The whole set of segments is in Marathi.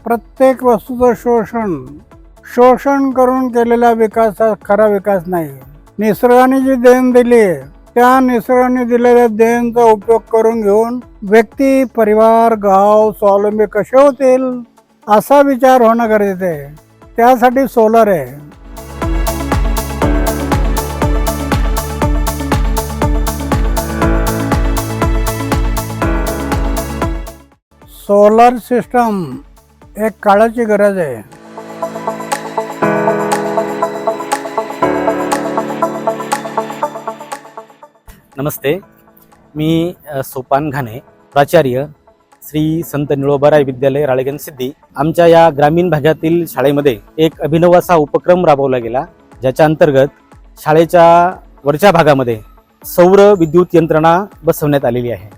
प्रत्येक वस्तूचं शोषण करून केलेला विकास हा खरा विकास नाही. निसर्गाने जी देण दिली त्या निसर्गाने दिलेल्या देणचा उपयोग करून घेऊन व्यक्ती, परिवार, गाव स्वावलंबी कसे होतील असा विचार होणं गरजेचं आहे. त्यासाठी सोलर आहे. सोलर सिस्टम एक काळाची गरज आहे. नमस्ते, मी सोपान घाणे, प्राचार्य श्री संत निळोबाराय विद्यालय राळेगण सिद्धी. आमच्या या ग्रामीण भागातील शाळेमध्ये एक अभिनव असा उपक्रम राबवला गेला, ज्याच्या अंतर्गत शाळेच्या वरच्या भागामध्ये सौर विद्युत यंत्रणा बसवण्यात आलेली आहे.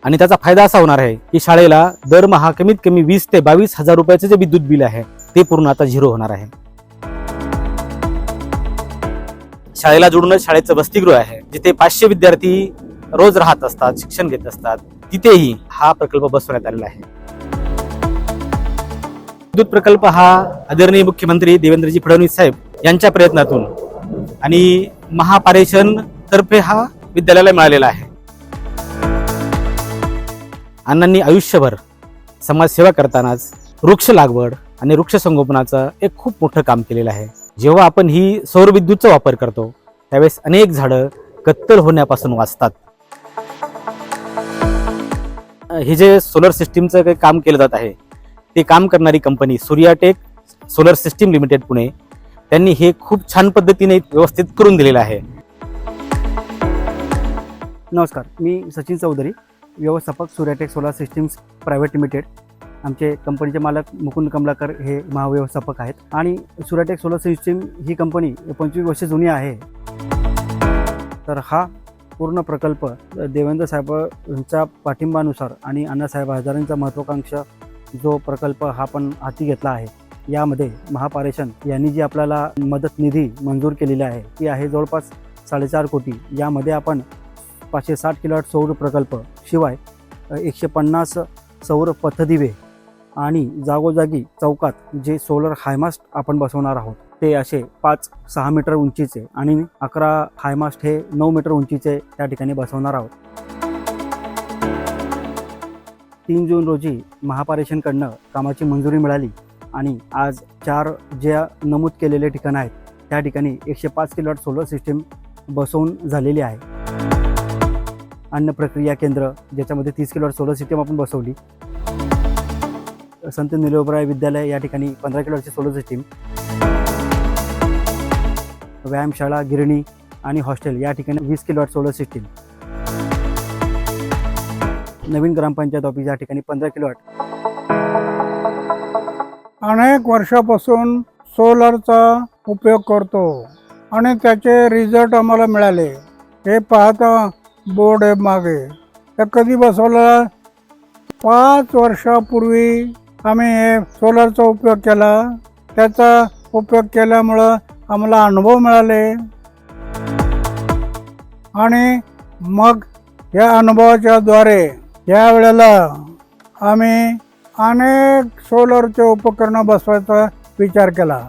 आणि त्याचा फायदा असा होणार आहे की शाळेला दरमहा कमीत कमी 20 ते 22 हजार रुपयाचे जे विद्युत बिल आहे ते पूर्ण आता झिरो होणार आहे. शाळेला जोडूनच शाळेचं वसतिगृह आहे, जिथे 500 विद्यार्थी रोज राहत असतात, शिक्षण घेत असतात. तिथेही हा प्रकल्प बसवण्यात आलेला आहे. विद्युत प्रकल्प हा आदरणीय मुख्यमंत्री देवेंद्रजी फडणवीस साहेब यांच्या प्रयत्नातून आणि महापारेषण तर्फे हा विद्यालयाला मिळालेला आहे. अण्णांनी आयुष्यभर समाजसेवा करतानाच वृक्ष लागवड आणि वृक्ष संगोपनाचं एक खूप मोठं काम केलेलं आहे. जेव्हा आपण ही सौर विद्युतचा वापर करतो त्यावेळेस अनेक झाडं कत्तल होण्यापासून वाचतात. हे जे सोलर सिस्टीमचं काही काम केलं जात आहे ते काम करणारी company Suryatech solar system limited Pune, त्यांनी हे खूप छान पद्धतीने व्यवस्थित करून दिलेलं आहे. नमस्कार, मी सचिन चौधरी, व्यवस्थापक सूर्याटेक सोलार सिस्टीम्स प्रायव्हेट लिमिटेड. आमचे कंपनीचे मालक मुकुंद कमलाकर हे महाव्यवस्थापक आहेत. आणि सूर्याटेक सोलार सिस्टीम ही कंपनी 25 वर्ष जुनी आहे. तर हा पूर्ण प्रकल्प देवेंद्र साहेबांच्या पाठिंबानुसार आणि अण्णासाहेब हजारेंचा महत्त्वाकांक्षा जो प्रकल्प हा पण हाती घेतला आहे, यामध्ये महापारेषण यांनी जी आपल्याला मदत निधी मंजूर केलेली आहे ती आहे जवळपास 4.5 कोटी. यामध्ये आपण 560 किलोवॅट सौर प्रकल्प शिवाय 150 सौर पथदिवे आणि जागोजागी चौकात जे सोलर हायमास्ट आपण बसवणार आहोत ते असे 5-6 मीटर उंचीचे आणि 11 हायमास्ट हे 9 मीटर उंचीचे त्या ठिकाणी बसवणार आहोत. 3 जून रोजी महापारेषणकडनं कामाची मंजुरी मिळाली आणि आज 4 ज्या नमूद केलेले ठिकाणं आहेत त्या ठिकाणी 105 किलोवॅट सोलर सिस्टीम बसवून झालेली आहे. अन्न प्रक्रिया केंद्र ज्याच्यामध्ये 30 किलोवॅट सोलर सिस्टीम आपण बसवली. संत निळोबाराय विद्यालय या ठिकाणी 15 किलोवॅटची सोलर सिस्टीम. व्यायामशाळा, गिरणी आणि हॉस्टेल या ठिकाणी 20 किलोवॅट सोलर सिस्टीम. नवीन ग्रामपंचायत ऑफिस या ठिकाणी 15 किलोवॅट. अनेक वर्षापासून सोलरचा उपयोग करतो आणि त्याचे रिझल्ट आम्हाला मिळाले. हे पाहता बोर्ड आहे मागे, तर कधी बसवलं 5 वर्षापूर्वी आम्ही हे सोलरचा उपयोग केला. त्याचा उपयोग केल्यामुळं आम्हाला अनुभव मिळाले आणि मग या अनुभवाच्या द्वारे या वेळेला आम्ही अनेक सोलरचे उपकरणं बसवायचा विचार केला.